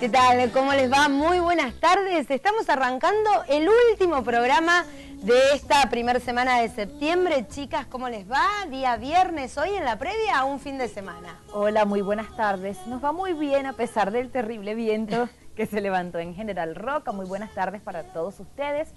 ¿Qué tal? ¿Cómo les va? Muy buenas tardes. Estamos arrancando el último programa de esta primera semana de septiembre. Chicas, ¿cómo les va? Día viernes, hoy en la previa a un fin de semana. Hola, muy buenas tardes. Nos va muy bien a pesar del terrible viento que se levantó en General Roca. Muy buenas tardes para todos ustedes,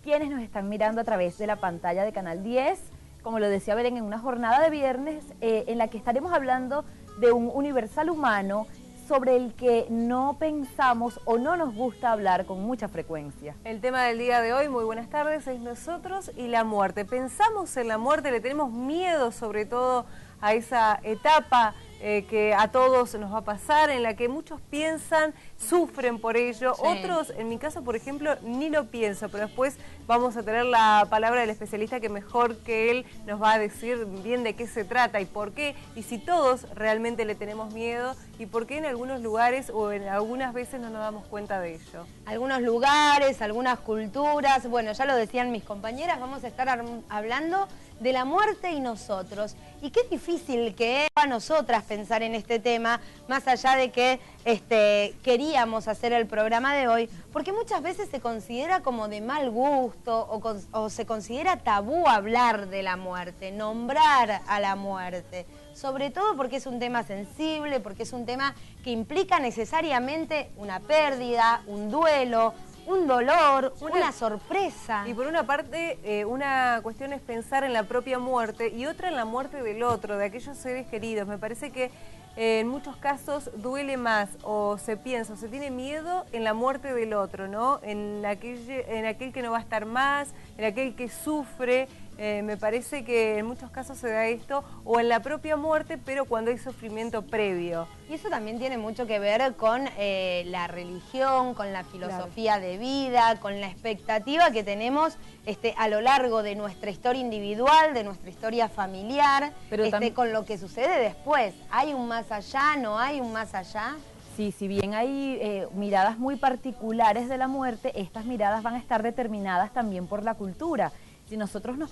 quienes nos están mirando a través de la pantalla de Canal 10. Como lo decía Belén, en una jornada de viernes en la que estaremos hablando de un universal humano sobre el que no pensamos o no nos gusta hablar con mucha frecuencia. El tema del día de hoy, muy buenas tardes, es nosotros y la muerte. Pensamos en la muerte, le tenemos miedo sobre todo a esa etapa que a todos nos va a pasar, en la que muchos piensan, sufren por ello, sí. Otros, en mi caso por ejemplo, ni lo pienso, pero después vamos a tener la palabra del especialista que mejor que él nos va a decir bien de qué se trata y por qué, y si todos realmente le tenemos miedo y por qué en algunos lugares o en algunas veces no nos damos cuenta de ello. Algunos lugares, algunas culturas, bueno, ya lo decían mis compañeras, vamos a estar hablando de la muerte y nosotros. Y qué difícil que es a nosotras pensar en este tema, más allá de que queríamos hacer el programa de hoy, porque muchas veces se considera como de mal gusto o se considera tabú hablar de la muerte, nombrar a la muerte. Sobre todo porque es un tema sensible, porque es un tema que implica necesariamente una pérdida, un duelo, un dolor, una sorpresa. Y por una parte, una cuestión es pensar en la propia muerte y otra en la muerte del otro, de aquellos seres queridos. Me parece que en muchos casos duele más o se piensa, o se tiene miedo en la muerte del otro, ¿no? En aquel que no va a estar más, en aquel que sufre. Me parece que en muchos casos se da esto, o en la propia muerte, pero cuando hay sufrimiento previo. Y eso también tiene mucho que ver con la religión, con la filosofía de vida, con la expectativa que tenemos a lo largo de nuestra historia individual, de nuestra historia familiar, pero con lo que sucede después. ¿Hay un más allá? ¿No hay un más allá? Sí, si bien hay miradas muy particulares de la muerte, estas miradas van a estar determinadas también por la cultura. Si nosotros nos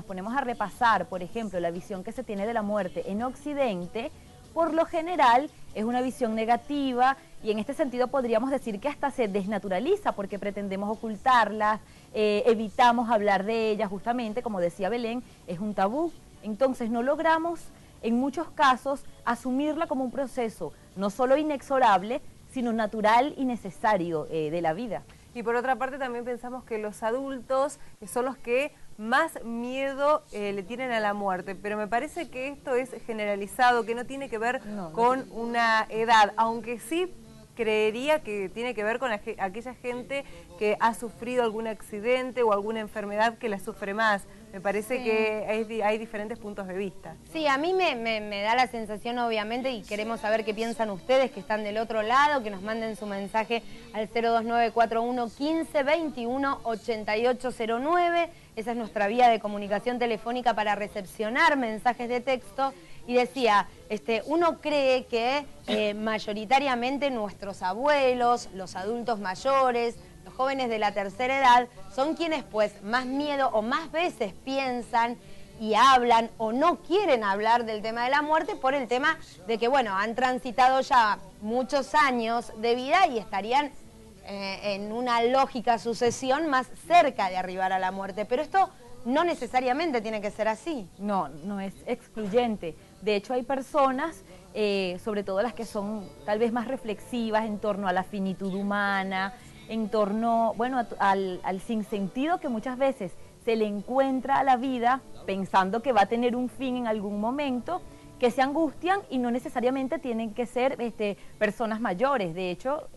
ponemos a repasar, por ejemplo, la visión que se tiene de la muerte en Occidente, por lo general es una visión negativa y en este sentido podríamos decir que hasta se desnaturaliza porque pretendemos ocultarlas, evitamos hablar de ellas, justamente, como decía Belén, es un tabú. Entonces no logramos, en muchos casos, asumirla como un proceso no solo inexorable, sino natural y necesario de la vida. Y por otra parte también pensamos que los adultos son los que más miedo le tienen a la muerte, pero me parece que esto es generalizado, que no tiene que ver con una edad, aunque sí creería que tiene que ver con aquella gente que ha sufrido algún accidente o alguna enfermedad que la sufre más. Me parece que hay diferentes puntos de vista. Sí, a mí me da la sensación, obviamente, y queremos saber qué piensan ustedes que están del otro lado, que nos manden su mensaje al 02941 15 21 8809. Esa es nuestra vía de comunicación telefónica para recepcionar mensajes de texto. Y decía, uno cree que mayoritariamente nuestros abuelos, los adultos mayores, los jóvenes de la tercera edad, son quienes pues más miedo o más veces piensan y hablan o no quieren hablar del tema de la muerte por el tema de que, bueno, han transitado ya muchos años de vida y estarían en una lógica sucesión más cerca de arribar a la muerte. Pero esto no necesariamente tiene que ser así. No, no es excluyente. De hecho, hay personas, sobre todo las que son tal vez más reflexivas en torno a la finitud humana, en torno, bueno, al sinsentido que muchas veces se le encuentra a la vida pensando que va a tener un fin en algún momento, que se angustian y no necesariamente tienen que ser personas mayores. De hecho,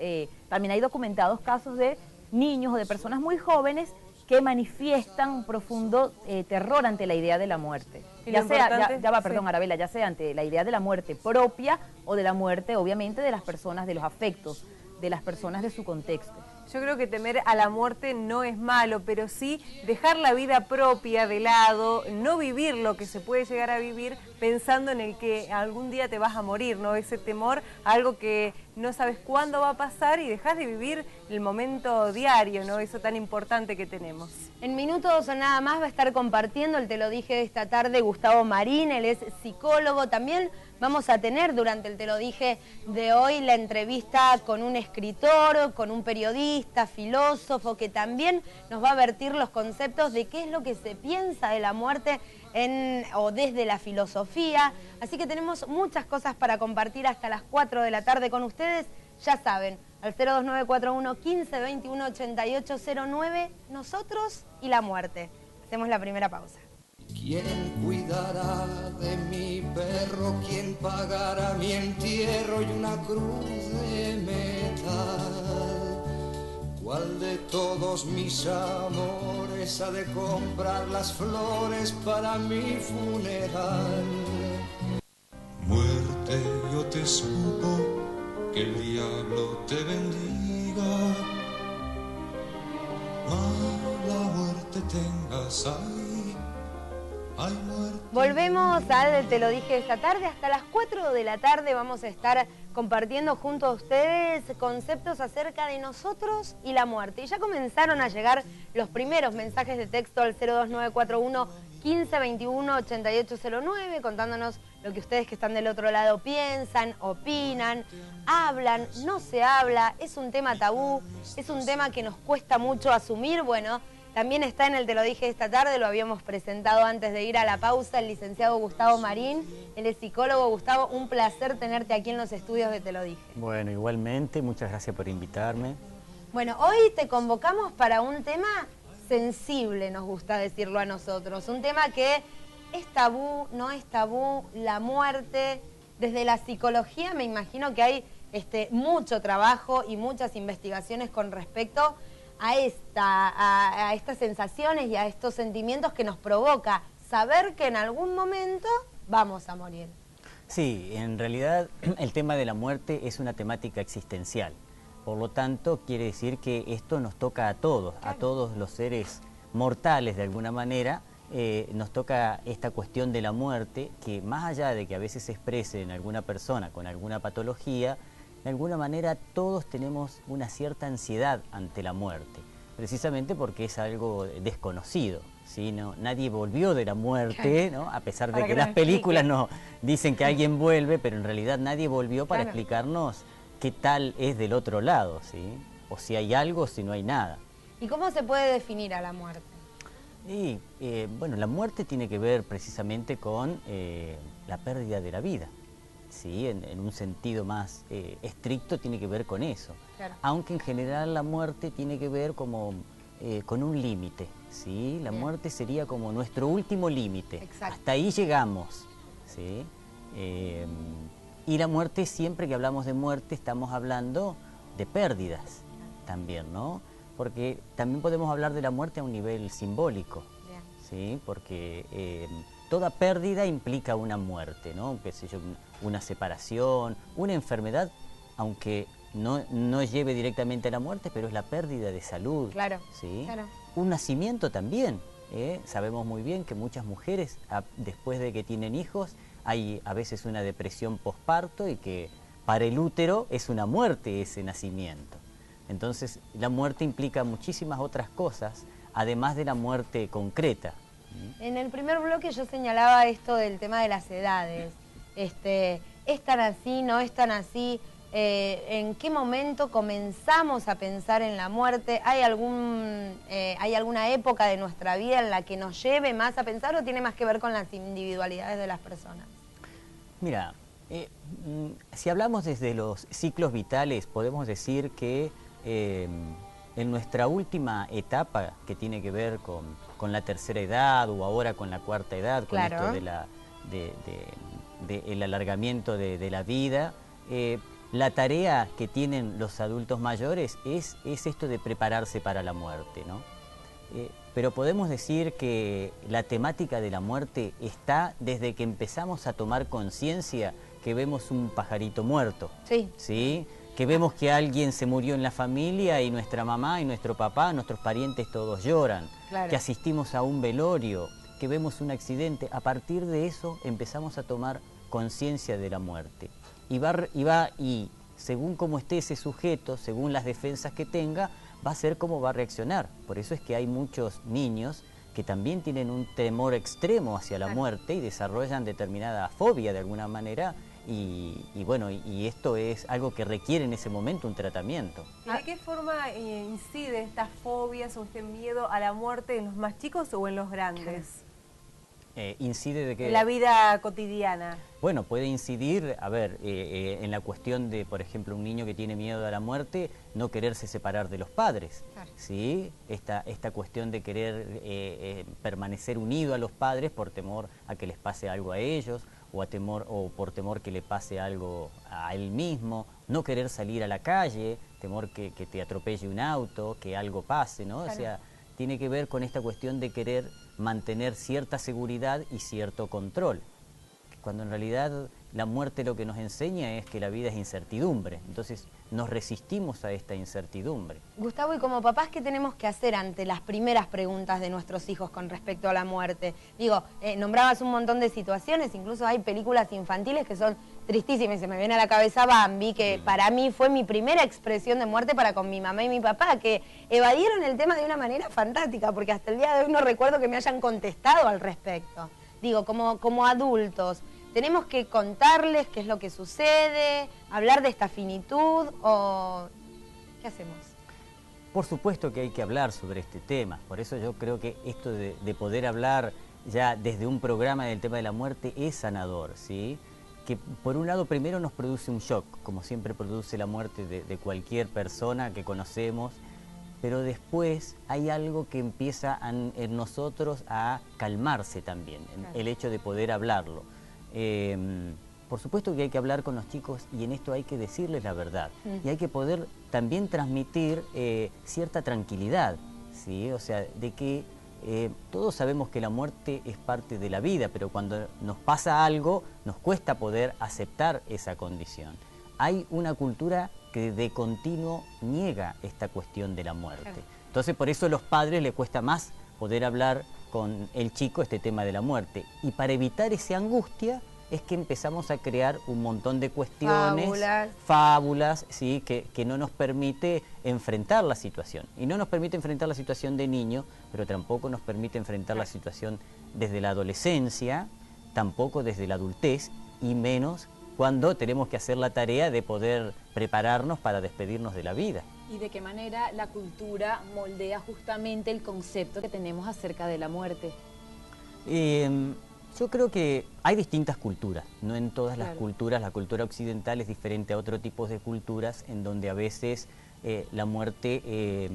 también hay documentados casos de niños o de personas muy jóvenes que manifiestan un profundo terror ante la idea de la muerte. Perdón, Arabela, ya sea ante la idea de la muerte propia o de la muerte, obviamente, de las personas, de los afectos, de las personas de su contexto. Yo creo que temer a la muerte no es malo, pero sí dejar la vida propia de lado, no vivir lo que se puede llegar a vivir pensando en el que algún día te vas a morir, ¿no? Ese temor a algo que no sabes cuándo va a pasar y dejas de vivir el momento diario, ¿no? Eso tan importante que tenemos. En minutos o nada más va a estar compartiendo, el Te lo dije esta tarde, Gustavo Marín, él es psicólogo. También vamos a tener durante el Te lo dije de hoy la entrevista con un escritor, con un periodista, filósofo, que también nos va a vertir los conceptos de qué es lo que se piensa de la muerte o desde la filosofía. Así que tenemos muchas cosas para compartir hasta las 4 de la tarde con ustedes. Ya saben, al 02941 15 21 88 09, nosotros y la muerte. Hacemos la primera pausa. ¿Quién cuidará de mi perro? ¿Quién pagará mi entierro y una cruz de metal? ¿Cuál de todos mis amores ha de comprar las flores para mi funeral? Muerte, yo te supo, que el diablo te bendiga, mala muerte tengas ahí, ay muerte. Volvemos al Te lo dije esta tarde, hasta las 4 de la tarde vamos a estar compartiendo junto a ustedes conceptos acerca de nosotros y la muerte. Y ya comenzaron a llegar los primeros mensajes de texto al 02941 15 21 88 09, contándonos lo que ustedes que están del otro lado piensan, opinan, hablan, no se habla, es un tema tabú, es un tema que nos cuesta mucho asumir. Bueno, también está en el Te lo dije esta tarde, lo habíamos presentado antes de ir a la pausa, el licenciado Gustavo Marín, él es psicólogo. Gustavo, un placer tenerte aquí en los estudios de Te lo dije. Bueno, igualmente, muchas gracias por invitarme. Bueno, hoy te convocamos para un tema sensible, nos gusta decirlo a nosotros, un tema que es tabú, no es tabú, la muerte. Desde la psicología me imagino que hay mucho trabajo y muchas investigaciones con respecto a estas sensaciones y a estos sentimientos que nos provoca saber que en algún momento vamos a morir. Sí, en realidad el tema de la muerte es una temática existencial. Por lo tanto, quiere decir que esto nos toca a todos, claro, a todos los seres mortales de alguna manera. Nos toca esta cuestión de la muerte, que más allá de que a veces se exprese en alguna persona con alguna patología, de alguna manera todos tenemos una cierta ansiedad ante la muerte, precisamente porque es algo desconocido, ¿sí? Nadie volvió de la muerte, ¿no? A pesar de que las películas nos dicen que alguien vuelve, pero en realidad nadie volvió para explicarnos qué tal es del otro lado, ¿sí? O si hay algo, si no hay nada. ¿Y cómo se puede definir a la muerte? Y bueno, la muerte tiene que ver precisamente con la pérdida de la vida, ¿sí? En un sentido más estricto tiene que ver con eso. Claro. Aunque en general la muerte tiene que ver como con un límite, ¿sí? La muerte sería como nuestro último límite. Hasta ahí llegamos, ¿sí? Y la muerte, siempre que hablamos de muerte, estamos hablando de pérdidas también, ¿no? Porque también podemos hablar de la muerte a un nivel simbólico, ¿sí? Porque toda pérdida implica una muerte, ¿no? Qué sé yo, una separación, una enfermedad, aunque no lleve directamente a la muerte, pero es la pérdida de salud, claro, ¿sí? Claro. Un nacimiento también, sabemos muy bien que muchas mujeres, después de que tienen hijos, hay a veces una depresión posparto y que para el útero es una muerte ese nacimiento. Entonces, la muerte implica muchísimas otras cosas, además de la muerte concreta. En el primer bloque yo señalaba esto del tema de las edades. ¿Es tan así, no es tan así? ¿En qué momento comenzamos a pensar en la muerte? ¿Hay alguna época de nuestra vida en la que nos lleve más a pensar o tiene más que ver con las individualidades de las personas? Mira, si hablamos desde los ciclos vitales, podemos decir que en nuestra última etapa, que tiene que ver con la tercera edad o ahora con la cuarta edad, con claro, esto el alargamiento de la vida, la tarea que tienen los adultos mayores es esto de prepararse para la muerte, ¿no? Pero podemos decir que la temática de la muerte está desde que empezamos a tomar conciencia que vemos un pajarito muerto. Sí. ¿Sí? que vemos que alguien se murió en la familia y nuestra mamá y nuestro papá, nuestros parientes todos lloran, Claro. que asistimos a un velorio, que vemos un accidente. A partir de eso empezamos a tomar conciencia de la muerte. Y según cómo esté ese sujeto, según las defensas que tenga, va a ser cómo va a reaccionar. Por eso es que hay muchos niños que también tienen un temor extremo hacia la muerte y desarrollan determinada fobia de alguna manera. Y bueno, y esto es algo que requiere en ese momento un tratamiento. ¿Y de qué forma incide estas fobias o este miedo a la muerte en los más chicos o en los grandes? Incide de que... En la vida cotidiana. Bueno, puede incidir, a ver, en la cuestión de, por ejemplo, un niño que tiene miedo a la muerte, no quererse separar de los padres, Claro. ¿sí? Esta cuestión de querer permanecer unido a los padres por temor a que les pase algo a ellos, o por temor que le pase algo a él mismo, no querer salir a la calle, temor que te atropelle un auto, que algo pase, ¿no? Claro. O sea, tiene que ver con esta cuestión de querer mantener cierta seguridad y cierto control, cuando en realidad la muerte lo que nos enseña es que la vida es incertidumbre, entonces nos resistimos a esta incertidumbre. Gustavo, y como papás, ¿qué tenemos que hacer ante las primeras preguntas de nuestros hijos con respecto a la muerte? Digo, nombrabas un montón de situaciones, incluso hay películas infantiles que son tristísimas, se me viene a la cabeza Bambi, que para mí fue mi primera expresión de muerte para con mi mamá y mi papá, que evadieron el tema de una manera fantástica, porque hasta el día de hoy no recuerdo que me hayan contestado al respecto. Digo, como adultos, ¿tenemos que contarles qué es lo que sucede, hablar de esta finitud o qué hacemos? Por supuesto que hay que hablar sobre este tema, por eso yo creo que esto de poder hablar ya desde un programa del tema de la muerte es sanador, ¿sí? Que por un lado primero nos produce un shock, como siempre produce la muerte de cualquier persona que conocemos, pero después hay algo que empieza en nosotros a calmarse también, Claro. el hecho de poder hablarlo. Por supuesto que hay que hablar con los chicos y en esto hay que decirles la verdad. Y hay que poder también transmitir cierta tranquilidad, ¿sí? O sea, de que todos sabemos que la muerte es parte de la vida, pero cuando nos pasa algo, nos cuesta poder aceptar esa condición. Hay una cultura que de continuo niega esta cuestión de la muerte. Claro. Entonces, por eso a los padres les cuesta más poder hablar con el chico este tema de la muerte. Y para evitar esa angustia es que empezamos a crear un montón de cuestiones, fábulas, ¿sí? que no nos permite enfrentar la situación. Y no nos permite enfrentar la situación de niño, pero tampoco nos permite enfrentar la situación desde la adolescencia, tampoco desde la adultez, y menos cuando tenemos que hacer la tarea de poder prepararnos para despedirnos de la vida. ¿Y de qué manera la cultura moldea justamente el concepto que tenemos acerca de la muerte? Yo creo que hay distintas culturas, no en todas las culturas. La cultura occidental es diferente a otro tipo de culturas en donde a veces la muerte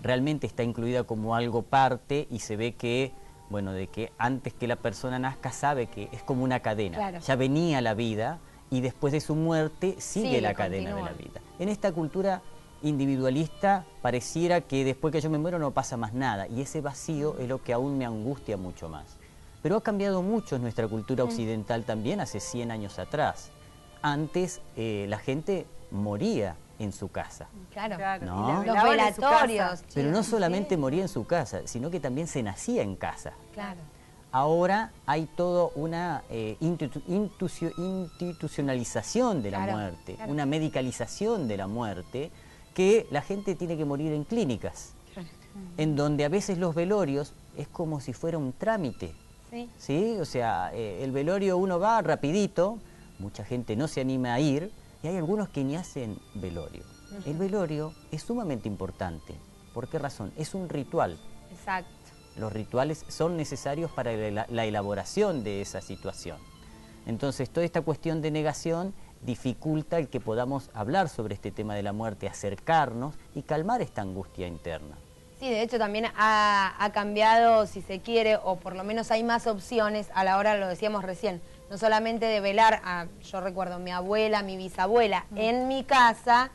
realmente está incluida como algo parte y se ve que, bueno, de que antes que la persona nazca sabe que es como una cadena. Claro. Ya venía la vida y después de su muerte sigue la cadena continúa. de la vida. En esta cultura individualista pareciera que después que yo me muero no pasa más nada y ese vacío es lo que aún me angustia mucho más. Pero ha cambiado mucho nuestra cultura occidental también hace 100 años atrás. Antes la gente moría en su casa. Claro, ¿No? los velatorios. Pero no solamente moría en su casa, sino que también se nacía en casa. Claro. Ahora hay toda una institucionalización de la muerte, una medicalización de la muerte, que la gente tiene que morir en clínicas, en donde a veces los velorios es como si fuera un trámite. ¿Sí? O sea, el velorio uno va rapidito, mucha gente no se anima a ir, y hay algunos que ni hacen velorio. El velorio es sumamente importante. ¿Por qué razón? Es un ritual. Exacto. Los rituales son necesarios para la elaboración de esa situación. Entonces, toda esta cuestión de negación dificulta el que podamos hablar sobre este tema de la muerte, acercarnos y calmar esta angustia interna. Sí, de hecho también ha cambiado, si se quiere, o por lo menos hay más opciones a la hora, lo decíamos recién, no solamente de velar a, yo recuerdo, mi abuela, mi bisabuela en mi casa,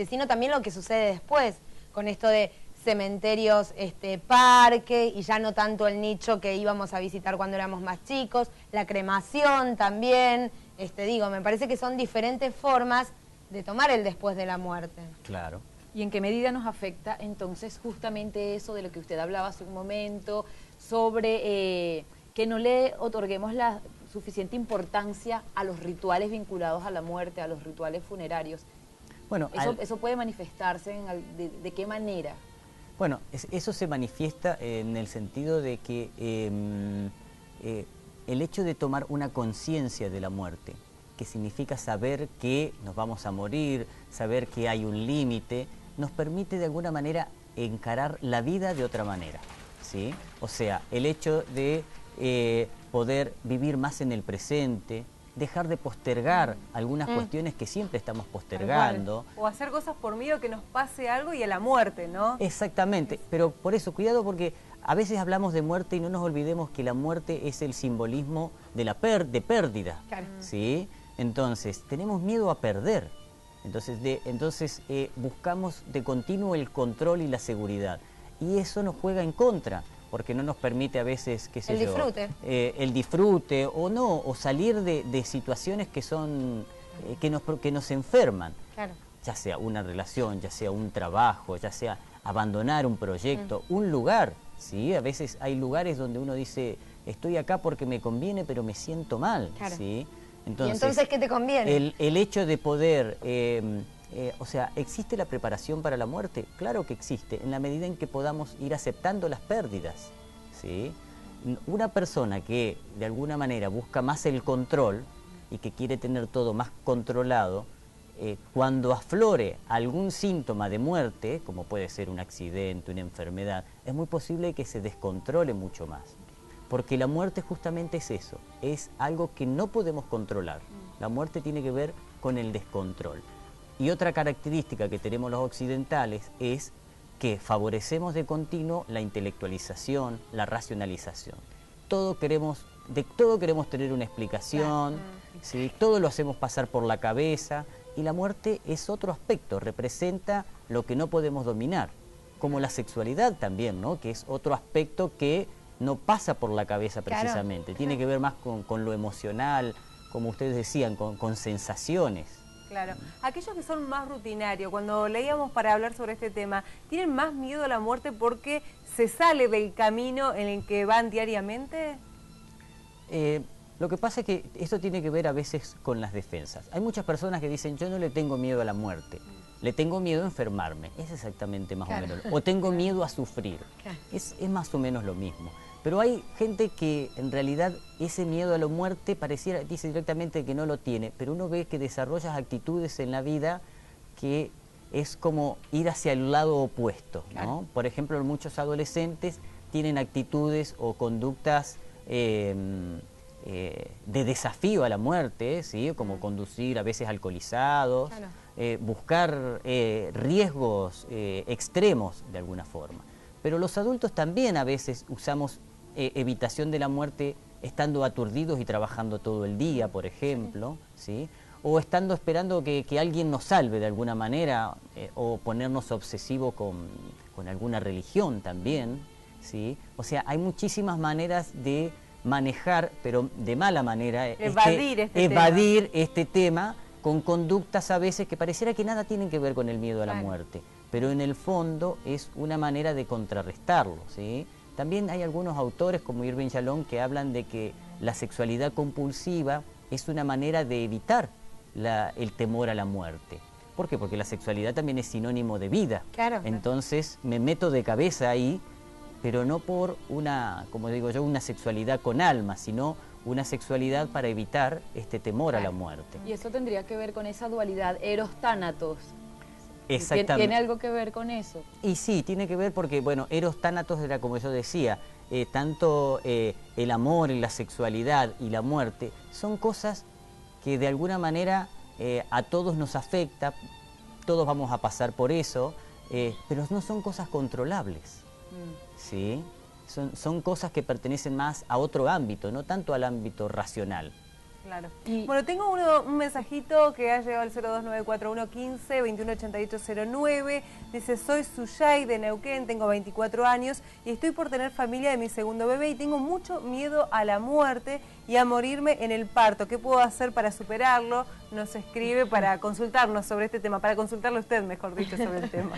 sino también lo que sucede después, con esto de cementerios, parque, y ya no tanto el nicho que íbamos a visitar cuando éramos más chicos, la cremación también, digo, me parece que son diferentes formas tomar el después de la muerte. Claro. ¿Y en qué medida nos afecta entonces justamente eso de lo que usted hablaba hace un momento, sobre que no le otorguemos la suficiente importancia a los rituales vinculados a la muerte, a los rituales funerarios? Bueno, eso puede manifestarse ¿de qué manera? Bueno, eso se manifiesta en el sentido de que el hecho de tomar una conciencia de la muerte, que significa saber que nos vamos a morir, saber que hay un límite, nos permite de alguna manera encarar la vida de otra manera, ¿sí? O sea, el hecho de poder vivir más en el presente, dejar de postergar algunas cuestiones que siempre estamos postergando. O hacer cosas por miedo que nos pase algo y a la muerte, ¿no? Exactamente, pero por eso, cuidado, porque a veces hablamos de muerte y no nos olvidemos que la muerte es el simbolismo de pérdida, Claro. ¿sí? Entonces, tenemos miedo a perder, entonces buscamos de continuo el control y la seguridad, y eso nos juega en contra, porque no nos permite a veces, qué sé El yo, disfrute. el disfrute, o salir de situaciones que son que nos enferman, Claro. ya sea una relación, ya sea un trabajo, ya sea abandonar un proyecto, un lugar, ¿sí? A veces hay lugares donde uno dice, estoy acá porque me conviene, pero me siento mal, Claro. ¿sí? ¿Y entonces qué te conviene? El hecho de poder, o sea, ¿existe la preparación para la muerte? Claro que existe, en la medida en que podamos ir aceptando las pérdidas, ¿sí? Una persona que de alguna manera busca más el control y que quiere tener todo más controlado, cuando aflore algún síntoma de muerte, como puede ser un accidente, una enfermedad, es muy posible que se descontrole mucho más. Porque la muerte justamente es eso, es algo que no podemos controlar. La muerte tiene que ver con el descontrol. Y otra característica que tenemos los occidentales es que favorecemos de continuo la intelectualización, la racionalización. De todo queremos tener una explicación, ¿sí? Todo lo hacemos pasar por la cabeza, y la muerte es otro aspecto, representa lo que no podemos dominar, como la sexualidad también, ¿no? Que es otro aspecto que no pasa por la cabeza precisamente, tiene que ver más con lo emocional, como ustedes decían, con sensaciones. Claro. Aquellos que son más rutinarios, cuando leíamos para hablar sobre este tema, ¿tienen más miedo a la muerte porque se sale del camino en el que van diariamente? Lo que pasa es que esto tiene que ver a veces con las defensas. Hay muchas personas que dicen, yo no le tengo miedo a la muerte, le tengo miedo a enfermarme. Es exactamente más o menos. O tengo miedo a sufrir. Es más o menos lo mismo. Pero hay gente que en realidad ese miedo a la muerte pareciera, dice directamente que no lo tiene, pero uno ve que desarrollas actitudes en la vida que es como ir hacia el lado opuesto, ¿no? Por ejemplo, muchos adolescentes tienen actitudes o conductas de desafío a la muerte, ¿sí? Como conducir a veces alcoholizados, buscar riesgos extremos de alguna forma. Pero los adultos también a veces usamos evitación de la muerte estando aturdidos y trabajando todo el día, por ejemplo, ¿sí? O estando esperando que alguien nos salve de alguna manera, o ponernos obsesivos con alguna religión también, ¿sí? O sea, hay muchísimas maneras de manejar, pero de mala manera, evadir este tema con conductas a veces que pareciera que nada tienen que ver con el miedo a la muerte, pero en el fondo es una manera de contrarrestarlo, ¿sí? También hay algunos autores como Irving Yalom que hablan de que la sexualidad compulsiva es una manera de evitar el temor a la muerte. ¿Por qué? Porque la sexualidad también es sinónimo de vida. Entonces me meto de cabeza ahí, pero no por una, como digo yo, una sexualidad con alma, sino una sexualidad para evitar este temor a la muerte. Y eso tendría que ver con esa dualidad eros-tánatos. Exactamente. ¿Tiene algo que ver con eso? Y sí, tiene que ver porque, bueno, eros tánatos era como yo decía, tanto el amor y la sexualidad y la muerte son cosas que de alguna manera a todos nos afecta, todos vamos a pasar por eso, pero no son cosas controlables, ¿sí? Son cosas que pertenecen más a otro ámbito, no tanto al ámbito racional. Claro. Bueno, tengo un mensajito que ha llegado al 02941 15 218809. Dice, soy Suyay de Neuquén, tengo 24 años y estoy por tener familia de mi segundo bebé y tengo mucho miedo a la muerte y a morirme en el parto. ¿Qué puedo hacer para superarlo? Nos escribe para consultarnos sobre este tema, para consultarle a usted, mejor dicho, sobre el tema.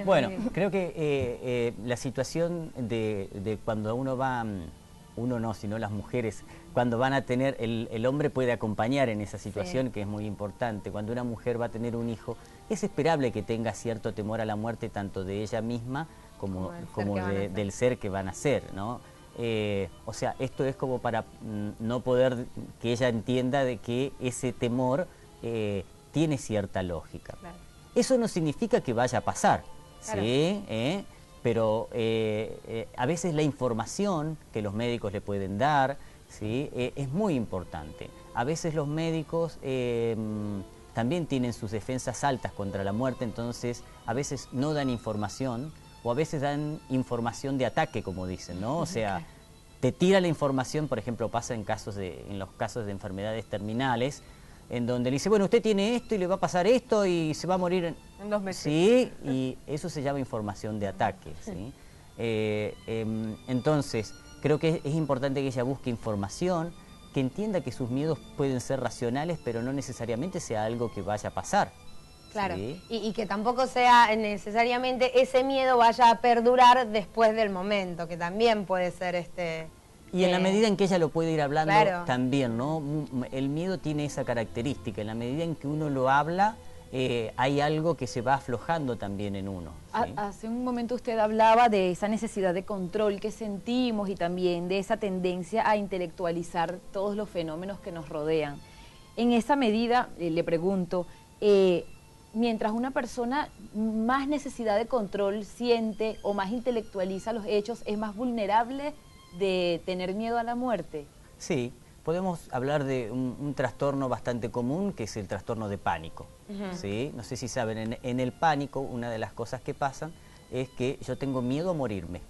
Bueno, creo que la situación de cuando uno va... Uno no, sino las mujeres, cuando van a tener, el hombre puede acompañar en esa situación, sí, que es muy importante. Cuando una mujer va a tener un hijo, es esperable que tenga cierto temor a la muerte, tanto de ella misma como del ser que van a ser, ¿no? O sea, esto es como para no poder, que ella entienda de que ese temor tiene cierta lógica. Claro. Eso no significa que vaya a pasar, claro, ¿sí? Pero a veces la información que los médicos le pueden dar, ¿sí? Es muy importante. A veces los médicos también tienen sus defensas altas contra la muerte, entonces a veces no dan información o a veces dan información de ataque, como dicen, ¿no? O sea, te tira la información, por ejemplo, pasa en los casos de enfermedades terminales, en donde le dice, bueno, usted tiene esto y le va a pasar esto y se va a morir en 2 meses. Sí, y eso se llama información de ataque, ¿sí? Entonces, creo que es importante que ella busque información, que entienda que sus miedos pueden ser racionales, pero no necesariamente sea algo que vaya a pasar. Claro, ¿sí? y que tampoco sea necesariamente ese miedo vaya a perdurar después del momento, que también puede ser Y en la medida en que ella lo puede ir hablando, claro, también, ¿no? El miedo tiene esa característica, en la medida en que uno lo habla, hay algo que se va aflojando también en uno, ¿sí? Hace un momento usted hablaba de esa necesidad de control que sentimos y también de esa tendencia a intelectualizar todos los fenómenos que nos rodean. En esa medida, le pregunto, mientras una persona más necesidad de control siente o más intelectualiza los hechos, ¿es más vulnerable de tener miedo a la muerte? Sí, podemos hablar de un trastorno bastante común, que es el trastorno de pánico. ¿Sí? No sé si saben, en el pánico una de las cosas que pasan es que yo tengo miedo a morirme.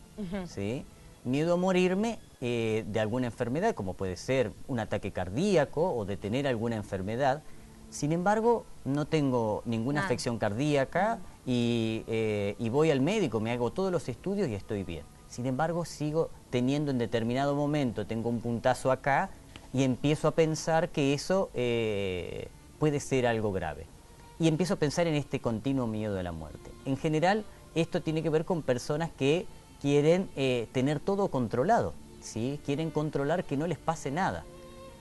¿Sí? Miedo a morirme de alguna enfermedad, como puede ser un ataque cardíaco o de tener alguna enfermedad. Sin embargo, no tengo ninguna afección cardíaca y voy al médico, me hago todos los estudios y estoy bien. Sin embargo, sigo teniendo en determinado momento, tengo un puntazo acá y empiezo a pensar que eso puede ser algo grave. Y empiezo a pensar en este continuo miedo a la muerte. En general, esto tiene que ver con personas que quieren tener todo controlado, ¿sí? Quieren controlar que no les pase nada.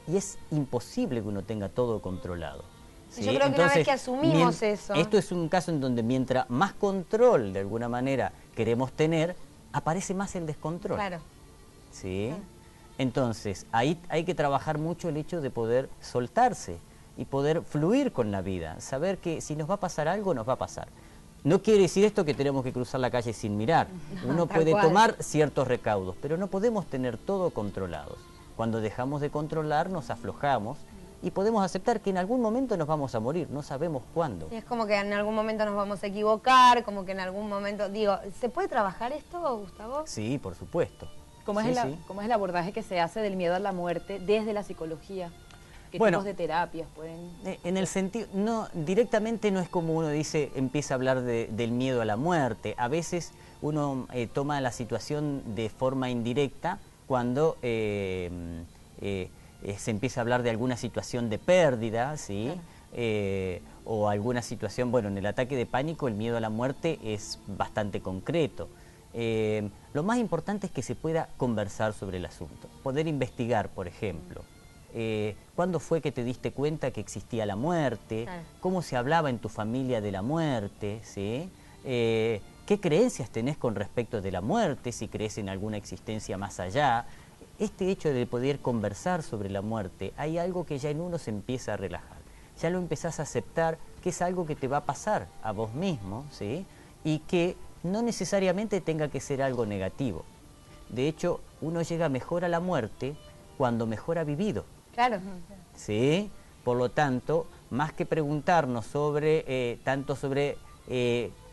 Y es imposible que uno tenga todo controlado, ¿sí? Yo creo que entonces, una vez que asumimos eso... Esto es un caso en donde mientras más control, de alguna manera, queremos tener, aparece más el descontrol. Claro. ¿Sí? Claro. Entonces, ahí hay que trabajar mucho el hecho de poder soltarse y poder fluir con la vida, saber que si nos va a pasar algo, nos va a pasar. No quiere decir esto que tenemos que cruzar la calle sin mirar. Uno puede tomar ciertos recaudos, pero no podemos tener todo controlados. Cuando dejamos de controlar, nos aflojamos y podemos aceptar que en algún momento nos vamos a morir, no sabemos cuándo. Es como que en algún momento nos vamos a equivocar, como que en algún momento... Digo, ¿se puede trabajar esto, Gustavo? Sí, por supuesto. ¿Cómo es el abordaje que se hace del miedo a la muerte desde la psicología? ¿Qué tipos de terapias pueden...? En el sentido, no, directamente no es como uno dice, empieza a hablar del miedo a la muerte. A veces uno toma la situación de forma indirecta cuando se empieza a hablar de alguna situación de pérdida, ¿sí? Claro. O alguna situación, bueno, en el ataque de pánico el miedo a la muerte es bastante concreto. Lo más importante es que se pueda conversar sobre el asunto, poder investigar, por ejemplo. ¿Cuándo fue que te diste cuenta que existía la muerte? Claro. ¿Cómo se hablaba en tu familia de la muerte? ¿Sí? ¿Qué creencias tenés con respecto de la muerte? Si crees en alguna existencia más allá. Este hecho de poder conversar sobre la muerte, hay algo que ya en uno se empieza a relajar. Ya lo empezás a aceptar que es algo que te va a pasar a vos mismo, ¿sí? Y que no necesariamente tenga que ser algo negativo. De hecho, uno llega mejor a la muerte cuando mejor ha vivido. Claro. ¿Sí? Por lo tanto, más que preguntarnos sobre tanto sobre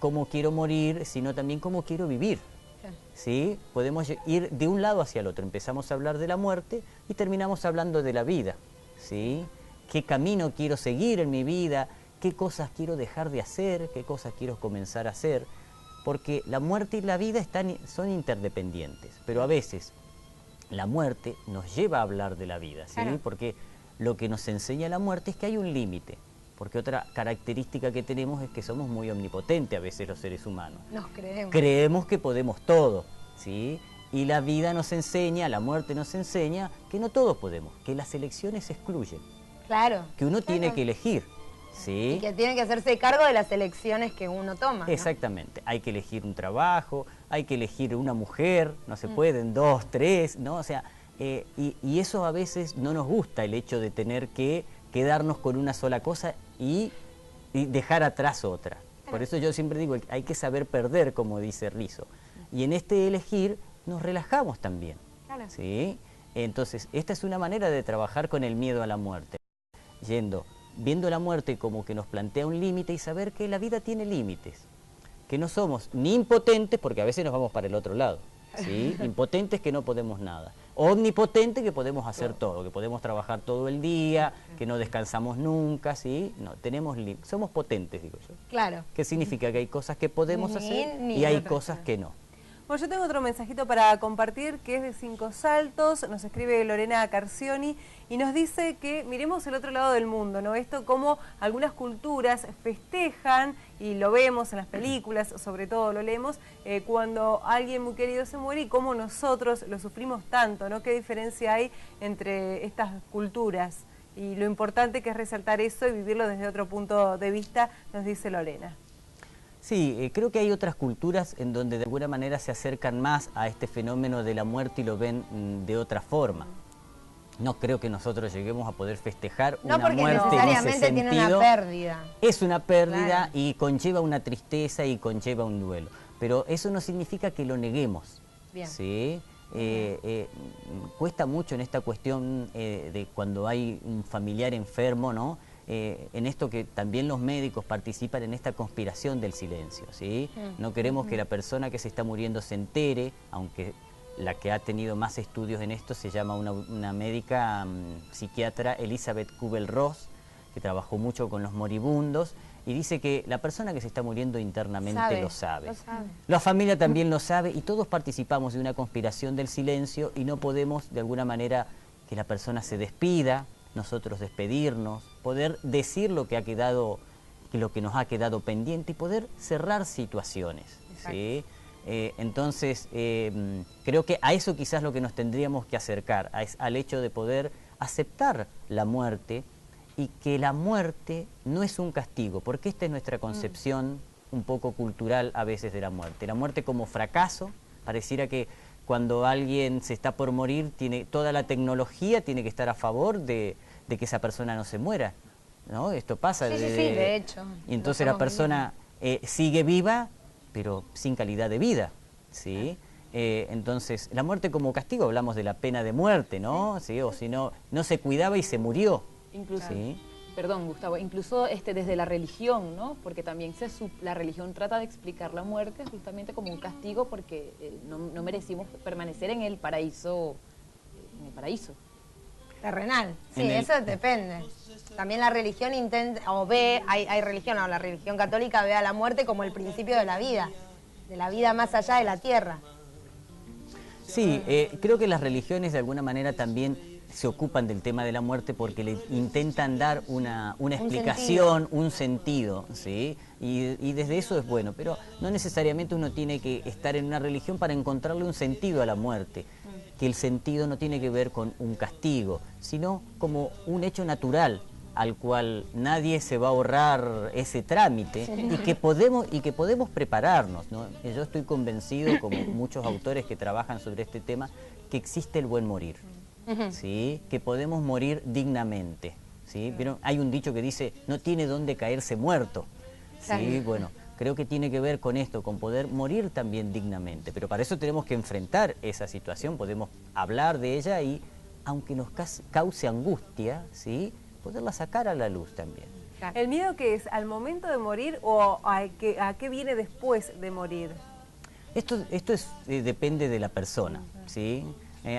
cómo quiero morir, sino también cómo quiero vivir. Claro. ¿Sí? Podemos ir de un lado hacia el otro. Empezamos a hablar de la muerte y terminamos hablando de la vida. ¿sí? ¿Qué camino quiero seguir en mi vida? ¿Qué cosas quiero dejar de hacer? ¿Qué cosas quiero comenzar a hacer? Porque la muerte y la vida son interdependientes, pero a veces la muerte nos lleva a hablar de la vida, ¿sí? Claro. Porque lo que nos enseña la muerte es que hay un límite, porque otra característica que tenemos es que somos muy omnipotentes a veces los seres humanos. Nos creemos. Creemos que podemos todo, ¿sí? Y la vida nos enseña, la muerte nos enseña que no todos podemos, que las elecciones excluyen. Claro. Que uno tiene que elegir, ¿sí? Y que tiene que hacerse cargo de las elecciones que uno toma, ¿no? Exactamente. Hay que elegir un trabajo, hay que elegir una mujer, no se pueden 2, 3, ¿no? O sea, y eso a veces no nos gusta, el hecho de tener que quedarnos con una sola cosa y dejar atrás otra. Por eso yo siempre digo, hay que saber perder, como dice Rizzo. Y en este elegir nos relajamos también, ¿sí? Entonces, esta es una manera de trabajar con el miedo a la muerte. Viendo la muerte como que nos plantea un límite y saber que la vida tiene límites. Que no somos ni impotentes, porque a veces nos vamos para el otro lado, ¿sí? Impotentes que no podemos nada. Omnipotentes que podemos hacer todo, que podemos trabajar todo el día, que no descansamos nunca, ¿sí? No, somos potentes, digo yo. Claro. ¿Qué significa? Que hay cosas que podemos hacer y hay cosas que no. Bueno, yo tengo otro mensajito para compartir que es de Cinco Saltos, nos escribe Lorena Carcioni y nos dice que miremos el otro lado del mundo, ¿no? Esto como algunas culturas festejan, y lo vemos en las películas, sobre todo lo leemos, cuando alguien muy querido se muere y cómo nosotros lo sufrimos tanto, ¿no? ¿Qué diferencia hay entre estas culturas? Y lo importante que es resaltar eso y vivirlo desde otro punto de vista, nos dice Lorena. Sí, creo que hay otras culturas en donde de alguna manera se acercan más a este fenómeno de la muerte y lo ven de otra forma. No creo que nosotros lleguemos a poder festejar una muerte en ese sentido. No, porque necesariamente tiene una pérdida. Es una pérdida, claro, y conlleva una tristeza y conlleva un duelo. Pero eso no significa que lo neguemos. Bien. ¿Sí? Cuesta mucho en esta cuestión de cuando hay un familiar enfermo, ¿no? En esto que también los médicos participan en esta conspiración del silencio, ¿sí? No queremos que la persona que se está muriendo se entere, aunque la que ha tenido más estudios en esto se llama una médica psiquiatra, Elizabeth Kubler-Ross, que trabajó mucho con los moribundos, y dice que la persona que se está muriendo internamente lo sabe. La familia también lo sabe, y todos participamos de una conspiración del silencio y no podemos de alguna manera que la persona se despida, nosotros despedirnos, poder decir lo que ha quedado, lo que nos ha quedado pendiente y poder cerrar situaciones, ¿sí? Entonces, creo que a eso quizás lo que nos tendríamos que acercar, al hecho de poder aceptar la muerte y que la muerte no es un castigo, porque esta es nuestra concepción un poco cultural a veces de la muerte. La muerte como fracaso, pareciera que cuando alguien se está por morir, toda la tecnología tiene que estar a favor de que esa persona no se muera, ¿no? Esto pasa. Sí, de hecho. Y entonces la persona sigue viva, pero sin calidad de vida, ¿sí? Entonces, la muerte como castigo, hablamos de la pena de muerte, ¿no? ¿Sí? O si no se cuidaba y se murió. Incluso, ¿sí? Perdón, Gustavo, incluso desde la religión, ¿no? Porque también la religión trata de explicar la muerte justamente como un castigo porque no merecimos permanecer en el paraíso, terrenal. Sí, eso depende. También la religión intenta, hay religión, la religión católica ve a la muerte como el principio de la vida más allá de la tierra. Sí, creo que las religiones de alguna manera también se ocupan del tema de la muerte porque le intentan dar una explicación, un sentido, ¿sí? Y desde eso es bueno, pero no necesariamente uno tiene que estar en una religión para encontrarle un sentido a la muerte, que el sentido no tiene que ver con un castigo, sino como un hecho natural al cual nadie se va a ahorrar ese trámite y que podemos prepararnos, ¿no? Yo estoy convencido, como muchos autores que trabajan sobre este tema, que existe el buen morir. ¿Sí? Que podemos morir dignamente, ¿sí? Pero hay un dicho que dice, no tiene dónde caerse muerto, ¿sí? Bueno, creo que tiene que ver con esto, con poder morir también dignamente, pero para eso tenemos que enfrentar esa situación, podemos hablar de ella y, aunque nos cause angustia, ¿sí? Poderla sacar a la luz también. ¿El miedo qué es? ¿Al momento de morir o a qué viene después de morir? Esto depende de la persona, ¿sí?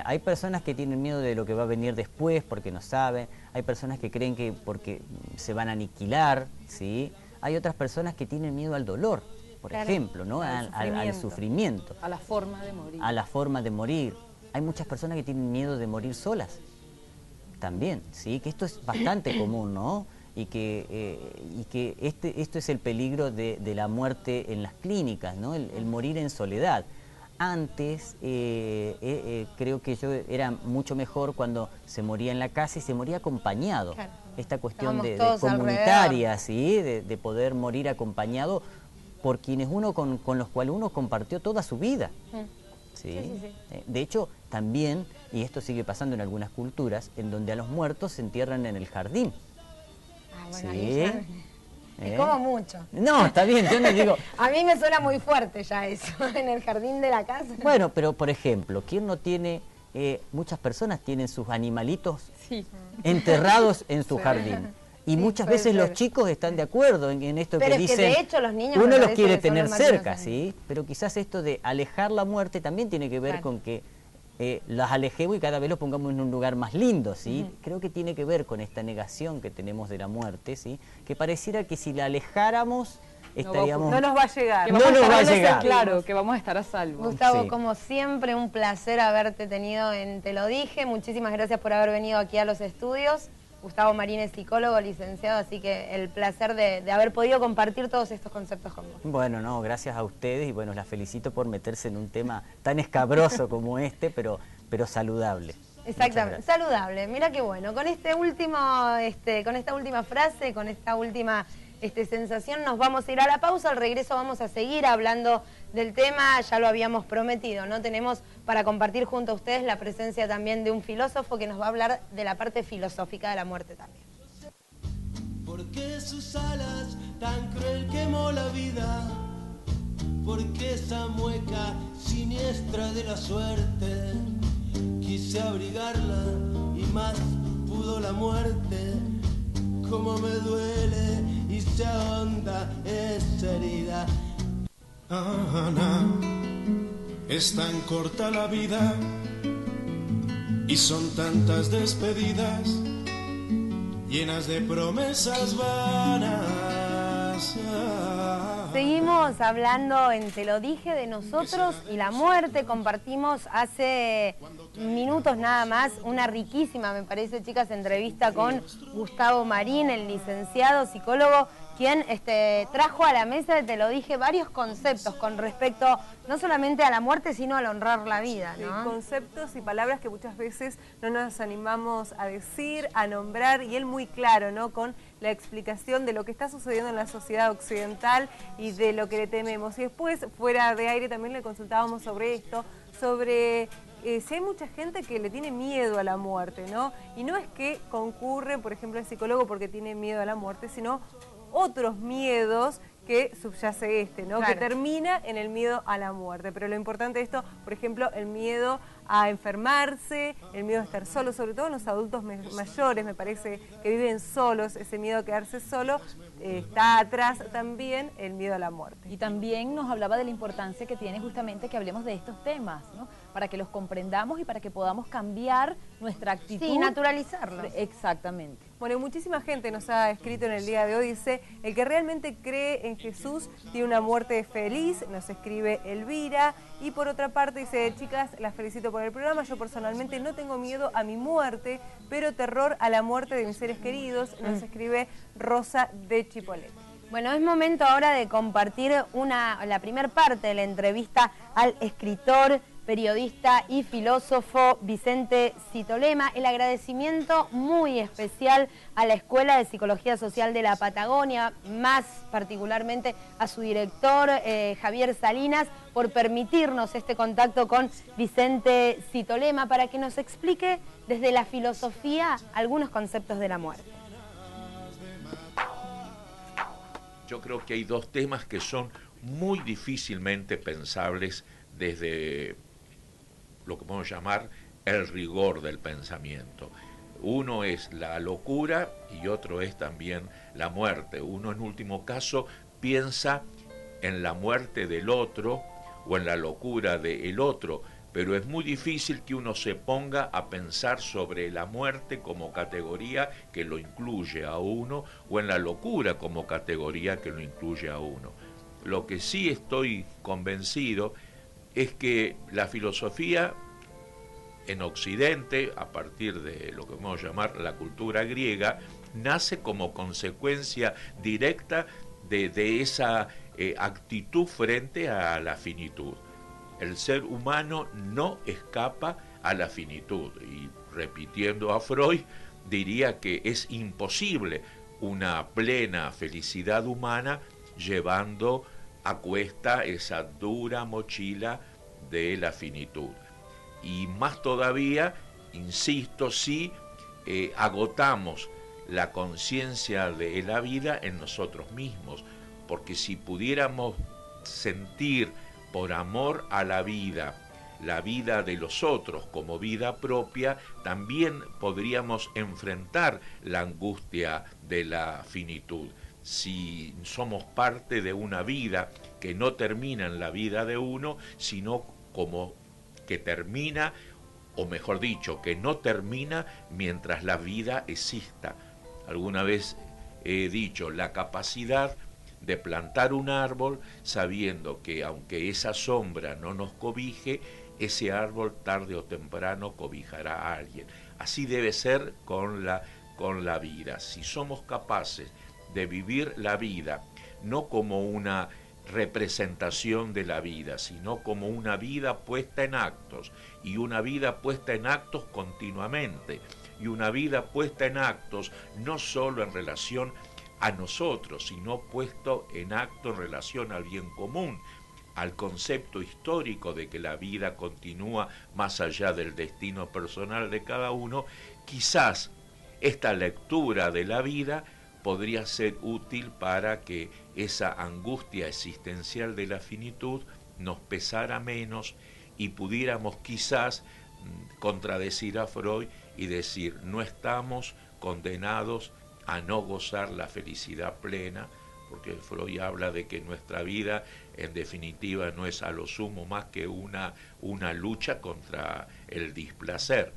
Hay personas que tienen miedo de lo que va a venir después porque no saben, hay personas que creen que porque se van a aniquilar, ¿sí? Hay otras personas que tienen miedo al dolor, por ejemplo, ¿no? Al sufrimiento. A la forma de morir. A la forma de morir. Hay muchas personas que tienen miedo de morir solas, también, ¿sí? Que esto es bastante común, ¿no? Y que esto es el peligro de la muerte en las clínicas, ¿no? El morir en soledad. Antes creo que yo era mucho mejor cuando se moría en la casa y se moría acompañado. Claro. Esta cuestión de comunitaria, ¿sí? De poder morir acompañado por quienes con los cuales uno compartió toda su vida. ¿Sí? Sí. De hecho, también, y esto sigue pasando en algunas culturas, en donde a los muertos se entierran en el jardín. Ah, bueno, ¿sí? Es como mucho. No, está bien, yo no digo... A mí me suena muy fuerte ya eso, en el jardín de la casa. Bueno, pero por ejemplo, ¿quién no tiene... muchas personas tienen sus animalitos enterrados en su jardín. Y muchas veces los chicos están de acuerdo en esto que dicen... Pero es que de hecho los niños... Uno los quiere tener cerca, ¿sí? Pero quizás esto de alejar la muerte también tiene que ver con que las alejemos y cada vez los pongamos en un lugar más lindo, ¿sí? Creo que tiene que ver con esta negación que tenemos de la muerte, ¿sí? Que pareciera que si la alejáramos estaríamos... No nos va a llegar. No nos va a llegar. Claro, que vamos a estar a salvo. Gustavo, como siempre, un placer haberte tenido en Te lo dije. Muchísimas gracias por haber venido aquí a los estudios. Gustavo Marín es psicólogo, licenciado, así que el placer de haber podido compartir todos estos conceptos con vos. Bueno, no, gracias a ustedes y bueno, las felicito por meterse en un tema tan escabroso como este, pero saludable. Exactamente, saludable. Mira qué bueno. Con este último, con esta última frase, con esta última sensación, nos vamos a ir a la pausa. Al regreso vamos a seguir hablando del tema, ya lo habíamos prometido, ¿no? Tenemos para compartir junto a ustedes la presencia también de un filósofo que nos va a hablar de la parte filosófica de la muerte también. Porque sus alas tan cruel quemó la vida, porque esa mueca siniestra de la suerte, quise abrigarla y más pudo la muerte. Como me duele y se ahonda esa herida. Ana, es tan corta la vida y son tantas despedidas llenas de promesas vanas. Seguimos hablando en Te lo dije de nosotros y la muerte. Compartimos hace minutos nada más una riquísima, me parece, chicas, entrevista con Gustavo Marín, el licenciado psicólogo, quien trajo a la mesa de Te lo dije varios conceptos con respecto no solamente a la muerte, sino al honrar la vida, ¿no? Sí, conceptos y palabras que muchas veces no nos animamos a decir, a nombrar, y él muy claro, ¿no? Con la explicación de lo que está sucediendo en la sociedad occidental y de lo que le tememos. Y después, fuera de aire, también le consultábamos sobre esto, sobre... si hay mucha gente que le tiene miedo a la muerte, ¿no? Y no es que concurre, por ejemplo, el psicólogo porque tiene miedo a la muerte, sino otros miedos que subyace ¿no? Claro. Que termina en el miedo a la muerte. Pero lo importante de esto, por ejemplo, el miedo a enfermarse, el miedo a estar solo, sobre todo en los adultos mayores, me parece, que viven solos, ese miedo a quedarse solo, está atrás también el miedo a la muerte. Y también nos hablaba de la importancia que tiene justamente que hablemos de estos temas, ¿no? Para que los comprendamos y para que podamos cambiar nuestra actitud. Sí, naturalizarlos. Exactamente. Bueno, y muchísima gente nos ha escrito en el día de hoy, dice, el que realmente cree en Jesús tiene una muerte feliz, nos escribe Elvira, y por otra parte dice, chicas, las felicito por el programa, yo personalmente no tengo miedo a mi muerte, pero terror a la muerte de mis seres queridos, nos escribe Rosa de Chipolete. Bueno, es momento ahora de compartir la primera parte de la entrevista al escritor, periodista y filósofo Vicente Citolema. El agradecimiento muy especial a la Escuela de Psicología Social de la Patagonia, más particularmente a su director Javier Salinas, por permitirnos este contacto con Vicente Citolema para que nos explique desde la filosofía algunos conceptos de la muerte. Yo creo que hay dos temas que son muy difícilmente pensables desde lo que podemos llamar el rigor del pensamiento. Uno es la locura y otro es también la muerte. Uno en último caso piensa en la muerte del otro o en la locura del otro, pero es muy difícil que uno se ponga a pensar sobre la muerte como categoría que lo incluye a uno, o en la locura como categoría que lo incluye a uno. Lo que sí estoy convencido es que la filosofía en Occidente, a partir de lo que vamos a llamar la cultura griega, nace como consecuencia directa de esa actitud frente a la finitud. El ser humano no escapa a la finitud, y repitiendo a Freud, diría que es imposible una plena felicidad humana llevando a cuesta esa dura mochila de la finitud. Y más todavía, insisto, si agotamos la conciencia de la vida en nosotros mismos, porque si pudiéramos sentir por amor a la vida de los otros como vida propia, también podríamos enfrentar la angustia de la finitud. Si somos parte de una vida que no termina en la vida de uno, sino como que termina, o mejor dicho, que no termina mientras la vida exista. Alguna vez he dicho, la capacidad de plantar un árbol sabiendo que aunque esa sombra no nos cobije, ese árbol tarde o temprano cobijará a alguien. Así debe ser con la vida. Si somos capaces de vivir la vida no como una representación de la vida, sino como una vida puesta en actos, y una vida puesta en actos continuamente, y una vida puesta en actos no solo en relación a nosotros, sino puesto en acto en relación al bien común, al concepto histórico de que la vida continúa más allá del destino personal de cada uno. Quizás esta lectura de la vida podría ser útil para que esa angustia existencial de la finitud nos pesara menos y pudiéramos quizás contradecir a Freud y decir, no estamos condenados a no gozar la felicidad plena, porque Freud habla de que nuestra vida en definitiva no es a lo sumo más que una lucha contra el displacer.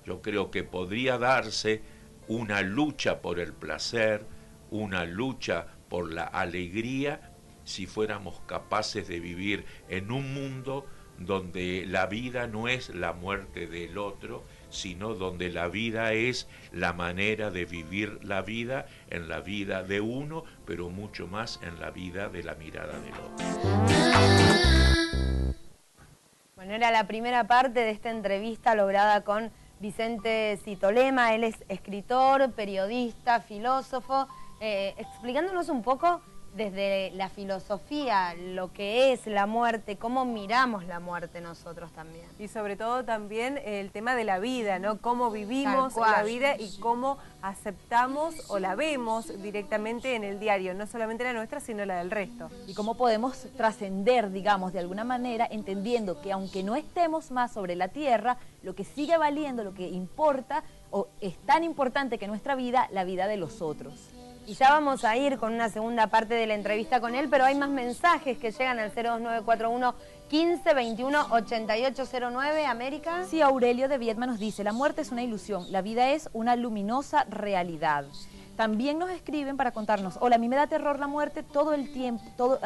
Yo creo que podría darse una lucha por el placer, una lucha por la alegría, si fuéramos capaces de vivir en un mundo donde la vida no es la muerte del otro, sino donde la vida es la manera de vivir la vida, en la vida de uno, pero mucho más en la vida de la mirada del otro. Bueno, era la primera parte de esta entrevista lograda con Vicente Citolema. Él es escritor, periodista, filósofo, explicándonos un poco desde la filosofía lo que es la muerte, cómo miramos la muerte nosotros también. Y sobre todo también el tema de la vida, ¿no? Cómo vivimos la vida y cómo aceptamos o la vemos directamente en el diario, no solamente la nuestra, sino la del resto. Y cómo podemos trascender, digamos, de alguna manera, entendiendo que aunque no estemos más sobre la tierra, lo que sigue valiendo, lo que importa, o es tan importante que nuestra vida, la vida de los otros. Y ya vamos a ir con una segunda parte de la entrevista con él, pero hay más mensajes que llegan al 02941 15 21 8809, América. Sí, Aurelio de Viedma nos dice, la muerte es una ilusión, la vida es una luminosa realidad. También nos escriben para contarnos, hola, a mí me da terror la muerte todo el tiempo, todo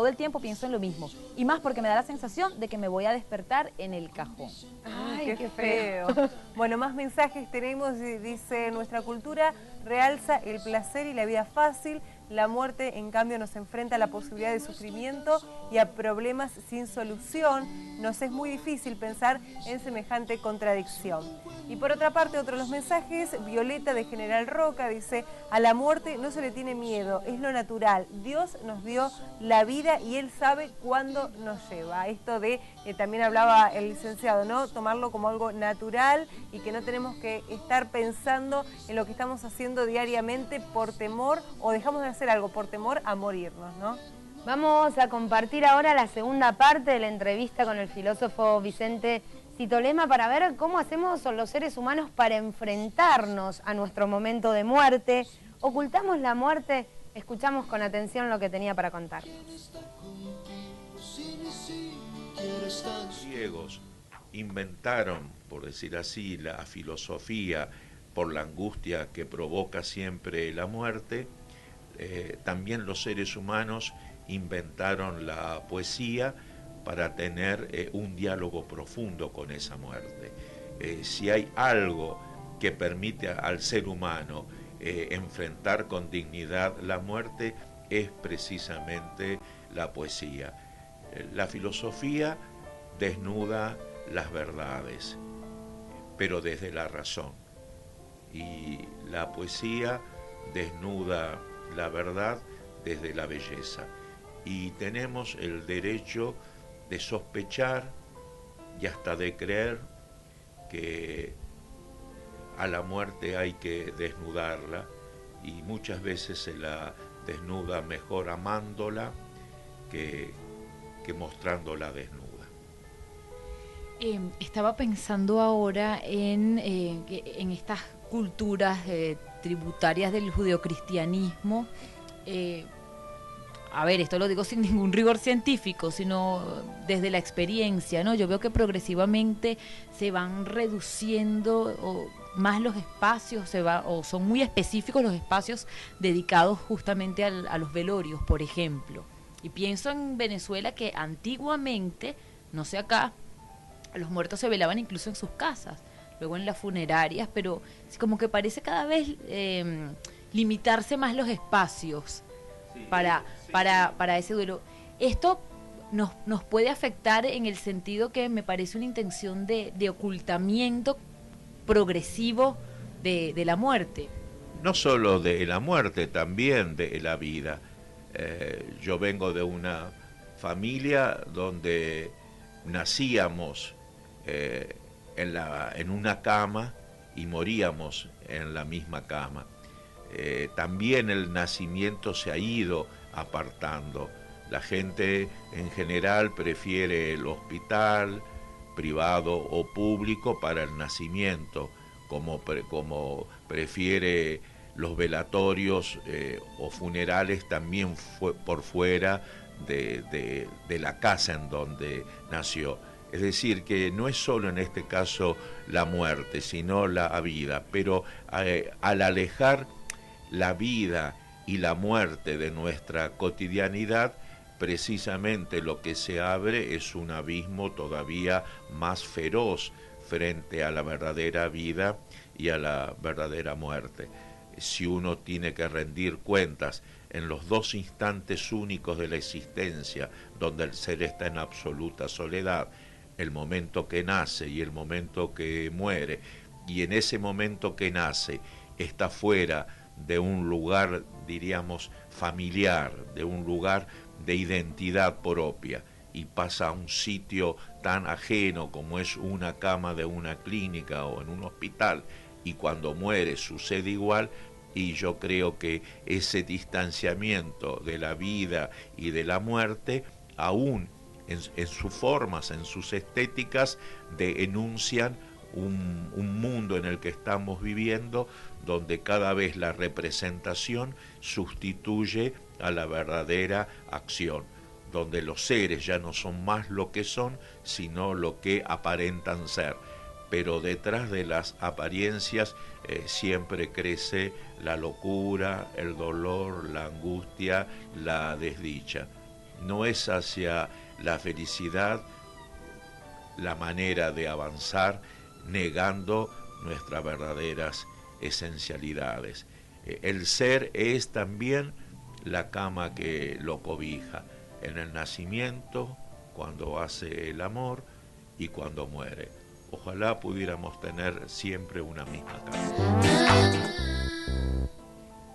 el tiempo pienso en lo mismo, y más porque me da la sensación de que me voy a despertar en el cajón. Ay, qué feo. Bueno, más mensajes tenemos, dice, nuestra cultura realza el placer y la vida fácil, la muerte en cambio nos enfrenta a la posibilidad de sufrimiento y a problemas sin solución, nos es muy difícil pensar en semejante contradicción. Y por otra parte, otro de los mensajes, Violeta de General Roca dice, a la muerte no se le tiene miedo, es lo natural, Dios nos dio la vida y Él sabe cuándo nos lleva. Esto de, también hablaba el licenciado, ¿no? Tomarlo como algo natural y que no tenemos que estar pensando en lo que estamos haciendo diariamente por temor, o dejamos de hacer algo por temor a morirnos, ¿no? Vamos a compartir ahora la segunda parte de la entrevista con el filósofo Vicente Citolema para ver cómo hacemos los seres humanos para enfrentarnos a nuestro momento de muerte. ¿Ocultamos la muerte? Escuchamos con atención lo que tenía para contarnos. Griegos inventaron, por decir así, la filosofía por la angustia que provoca siempre la muerte. También los seres humanos inventaron la poesía para tener un diálogo profundo con esa muerte. Si hay algo que permite al ser humano enfrentar con dignidad la muerte, es precisamente la poesía. La filosofía desnuda las verdades, pero desde la razón. Y la poesía desnuda la verdad desde la belleza. Y tenemos el derecho de sospechar y hasta de creer que a la muerte hay que desnudarla, y muchas veces se la desnuda mejor amándola que mostrándola desnuda. Estaba pensando ahora en estas culturas tributarias del judeocristianismo. A ver, esto lo digo sin ningún rigor científico, sino desde la experiencia, ¿no? Yo veo que progresivamente se van reduciendo más los espacios, o son muy específicos los espacios dedicados justamente a los velorios, por ejemplo. Y pienso en Venezuela, que antiguamente, no sé acá, los muertos se velaban incluso en sus casas, luego en las funerarias, pero como que parece cada vez limitarse más los espacios para ese duelo. Esto nos puede afectar en el sentido que me parece una intención de ocultamiento progresivo de la muerte. No solo de la muerte, también de la vida. Yo vengo de una familia donde nacíamos en una cama y moríamos en la misma cama. También el nacimiento se ha ido apartando. La gente en general prefiere el hospital, privado o público, para el nacimiento, como prefiere los velatorios o funerales también por fuera de la casa en donde nació. Es decir, que no es solo en este caso la muerte, sino la vida, pero al alejar la vida y la muerte de nuestra cotidianidad, precisamente lo que se abre es un abismo todavía más feroz frente a la verdadera vida y a la verdadera muerte. Si uno tiene que rendir cuentas en los dos instantes únicos de la existencia, donde el ser está en absoluta soledad, el momento que nace y el momento que muere, y en ese momento que nace está fuera de un lugar, diríamos, familiar, de un lugar de identidad propia, y pasa a un sitio tan ajeno como es una cama de una clínica o en un hospital, y cuando muere sucede igual. Y yo creo que ese distanciamiento de la vida y de la muerte, aún en sus formas, en sus estéticas, enuncian un mundo en el que estamos viviendo, donde cada vez la representación sustituye a la verdadera acción, donde los seres ya no son más lo que son, sino lo que aparentan ser. Pero detrás de las apariencias siempre crece la locura, el dolor, la angustia, la desdicha. No es hacia la felicidad la manera de avanzar, negando nuestras verdaderas esencialidades. El ser es también la cama que lo cobija, en el nacimiento, cuando hace el amor y cuando muere. Ojalá pudiéramos tener siempre una misma cama.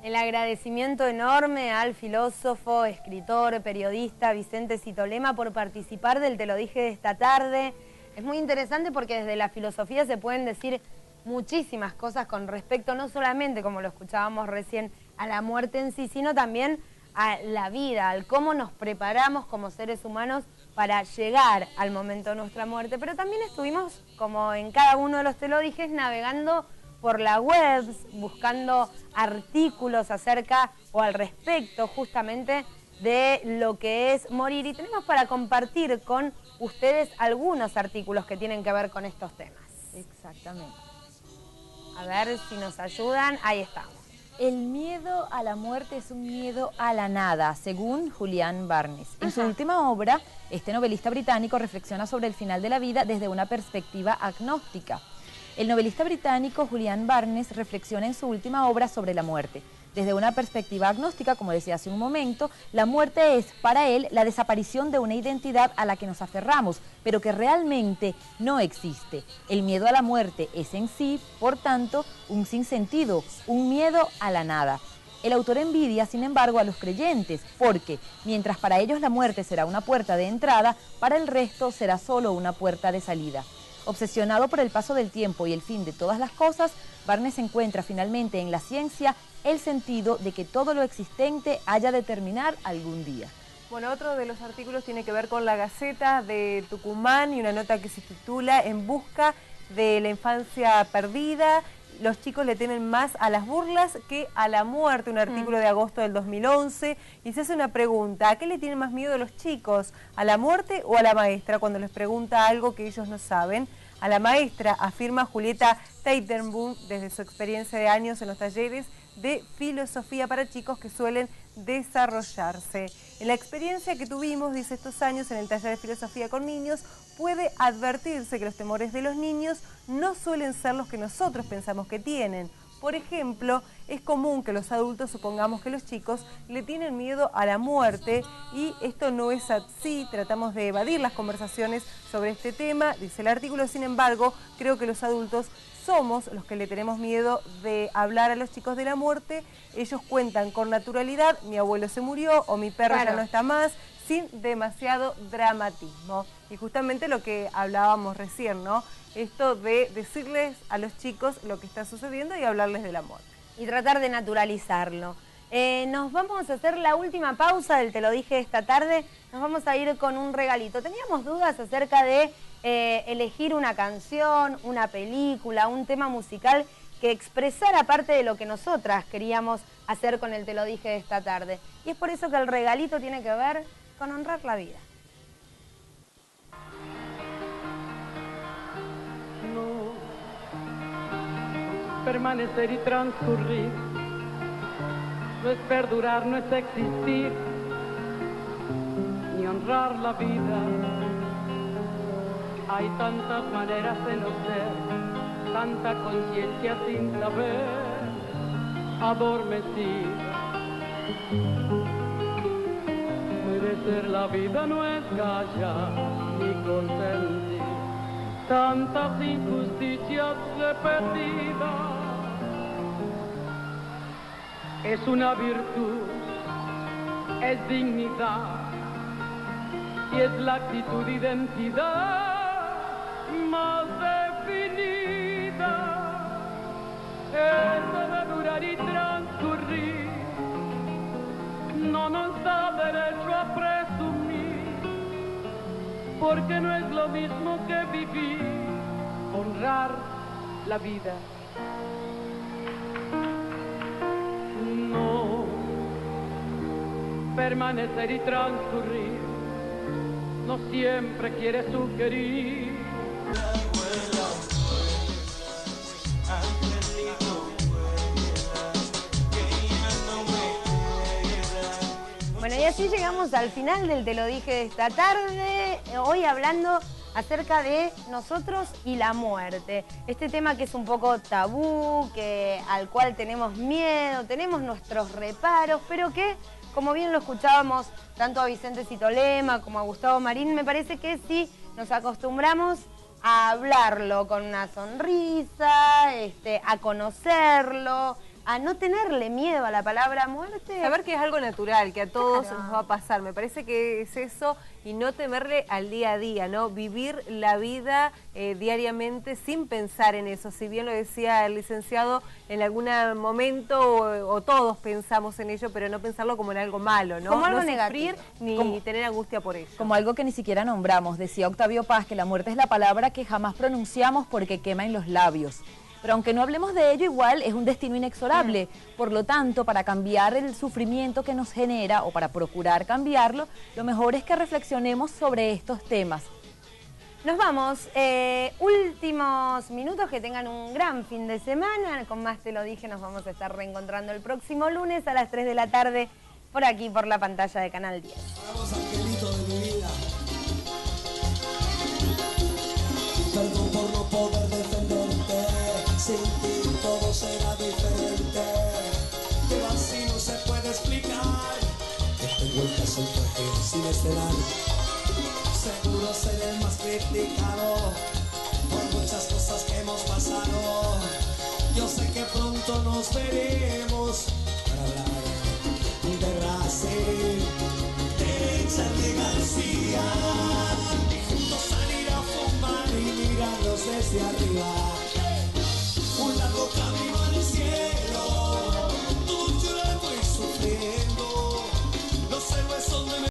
El agradecimiento enorme al filósofo, escritor, periodista Vicente Citolema por participar del Te lo dije de esta tarde. Es muy interesante porque desde la filosofía se pueden decir muchísimas cosas con respecto, no solamente, como lo escuchábamos recién, a la muerte en sí, sino también a la vida, al cómo nos preparamos como seres humanos para llegar al momento de nuestra muerte. Pero también estuvimos, como en cada uno de los Te lo dije, navegando por la web, buscando artículos acerca o al respecto justamente de lo que es morir y tenemos para compartir con ustedes algunos artículos que tienen que ver con estos temas. Exactamente. A ver si nos ayudan, ahí estamos. El miedo a la muerte es un miedo a la nada, según Julian Barnes. En su última obra, este novelista británico reflexiona sobre el final de la vida desde una perspectiva agnóstica. El novelista británico Julian Barnes reflexiona en su última obra sobre la muerte. Desde una perspectiva agnóstica, como decía hace un momento, la muerte es para él la desaparición de una identidad a la que nos aferramos, pero que realmente no existe. El miedo a la muerte es en sí, por tanto, un sinsentido, un miedo a la nada. El autor envidia, sin embargo, a los creyentes, porque mientras para ellos la muerte será una puerta de entrada, para el resto será solo una puerta de salida. Obsesionado por el paso del tiempo y el fin de todas las cosas, Barnes encuentra finalmente en la ciencia el sentido de que todo lo existente haya de terminar algún día. Bueno, otro de los artículos tiene que ver con la Gaceta de Tucumán y una nota que se titula En busca de la infancia perdida. Los chicos le temen más a las burlas que a la muerte, un artículo de agosto del 2011, y se hace una pregunta: ¿a qué le tienen más miedo los chicos? ¿A la muerte o a la maestra cuando les pregunta algo que ellos no saben? A la maestra, afirma Julieta Teitenboom desde su experiencia de años en los talleres de filosofía para chicos que suelen desarrollarse. En la experiencia que tuvimos, dice, estos años en el taller de filosofía con niños, puede advertirse que los temores de los niños no suelen ser los que nosotros pensamos que tienen. Por ejemplo, es común que los adultos supongamos que los chicos le tienen miedo a la muerte y esto no es así. Tratamos de evadir las conversaciones sobre este tema. Dice el artículo, sin embargo, creo que los adultos somos los que le tenemos miedo de hablar a los chicos de la muerte. Ellos cuentan con naturalidad, mi abuelo se murió o mi perro ya no está más, sin demasiado dramatismo. Y justamente lo que hablábamos recién, ¿no? Esto de decirles a los chicos lo que está sucediendo y hablarles del amor. Y tratar de naturalizarlo. Nos vamos a hacer la última pausa del Te lo dije esta tarde. Nos vamos a ir con un regalito. Teníamos dudas acerca de elegir una canción, una película, un tema musical que expresara parte de lo que nosotras queríamos hacer con el Te lo dije esta tarde. Y es por eso que el regalito tiene que ver con honrar la vida. Permanecer y transcurrir no es perdurar, no es existir, ni honrar la vida. Hay tantas maneras de no ser, tanta conciencia sin saber, adormecida. Merecer la vida no es callar ni consentir tantas injusticias repetidas. Es una virtud, es dignidad y es la actitud, identidad más definida. Eso de durar y transcurrir no nos da derecho a presumir, porque no es lo mismo que vivir, honrar la vida. No, permanecer y transcurrir no siempre quiere sugerir. Bueno, y así llegamos al final del Te lo dije esta tarde, hoy hablando acerca de nosotros y la muerte. Este tema que es un poco tabú, al cual tenemos miedo, tenemos nuestros reparos, pero que, como bien lo escuchábamos tanto a Vicente Citolema como a Gustavo Marín, me parece que si nos acostumbramos a hablarlo con una sonrisa, a conocerlo, a no tenerle miedo a la palabra muerte. Saber que es algo natural, que a todos nos va a pasar. Me parece que es eso, y no temerle al día a día, ¿no? Vivir la vida diariamente sin pensar en eso. Si bien lo decía el licenciado, en algún momento o todos pensamos en ello, pero no pensarlo como en algo malo, ¿no? Como algo no negativo. Ni tener angustia por ello. Como algo que ni siquiera nombramos. Decía Octavio Paz que la muerte es la palabra que jamás pronunciamos porque quema en los labios. Pero aunque no hablemos de ello, igual es un destino inexorable. Por lo tanto, para cambiar el sufrimiento que nos genera o para procurar cambiarlo, lo mejor es que reflexionemos sobre estos temas. Nos vamos. Últimos minutos, que tengan un gran fin de semana. Con Más Te Lo Dije nos vamos a estar reencontrando el próximo lunes a las 3 de la tarde por aquí, por la pantalla de Canal 10. Vamos, angelito de mi vida. Perdón por no poder defenderte, sin ti todo será diferente. Pero así no se puede explicar que tengo el caso sin estelar. Seguro seré el más criticado por muchas cosas que hemos pasado. Yo sé que pronto nos veremos para hablar de Racing, de Charly García, y juntos salir a fumar y mirarlos desde arriba.